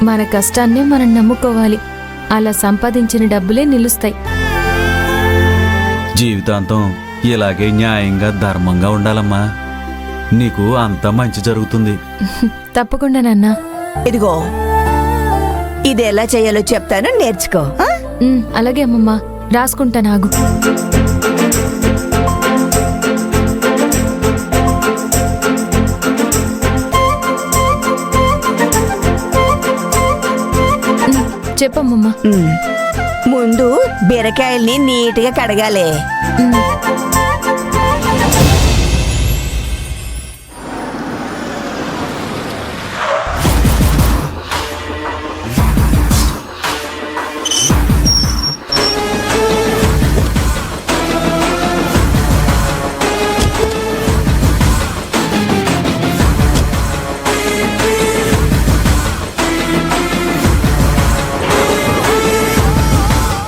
మన కష్టాన్నే మనం నమ్ముకోవాలి. అలా సంపాదించిన డబ్బులే నిలుస్తాయి. జీవితాంతం ఇలాగే న్యాయంగా ధర్మంగా ఉండాలమ్మా. నీకు అంతా మంచి జరుగుతుంది. తప్పకుండా నాన్నా. ఇదిగో ఇది ఎలా చేయాలో చెప్తాను, నేర్చుకో. అలాగే అమ్మమ్మ, రాసుకుంటా. నాగు చెప్పమ్మమ్మ. ముందు బీరకాయల్ని నీట్గా కడగాలి.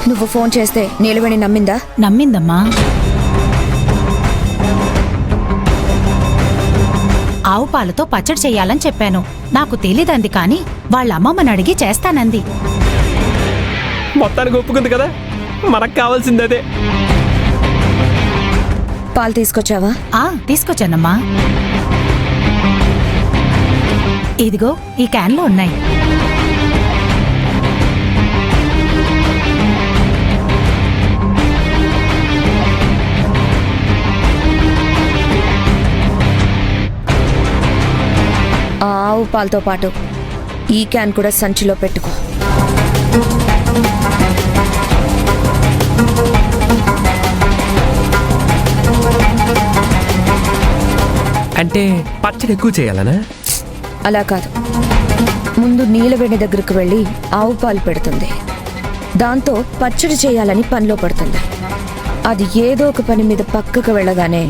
నువ్వు ఫోన్ చేస్తే నీలవేణి నమ్మిందా? నమ్మిందమ్మా. ఆవు పాలతో పచ్చడి చెయ్యాలని చెప్పాను. నాకు తెలీదంది, కాని వాళ్ళ అమ్మమ్మని అడిగి చేస్తానంది. మొత్తానికి ఒప్పుకుంది కదా, మనకు కావాల్సింది అదే. పాలు తీసుకొచ్చావా? తీసుకొచ్చానమ్మా. ఇదిగో ఈ క్యాన్లో ఉన్నాయి. ఆవు పాలతో పాటు ఈ క్యాన్ కూడా సంచిలో పెట్టుకో. అంటే పచ్చడి ఎక్కువ చేయాలనా? అలా కాదు, ముందు నీలవేణి దగ్గరకు వెళ్ళి ఆవు పాలు పెడుతుంది. దాంతో పచ్చడి చేయాలని పనిలో పడుతుంది. అది ఏదో ఒక పని మీద పక్కకు వెళ్ళగానే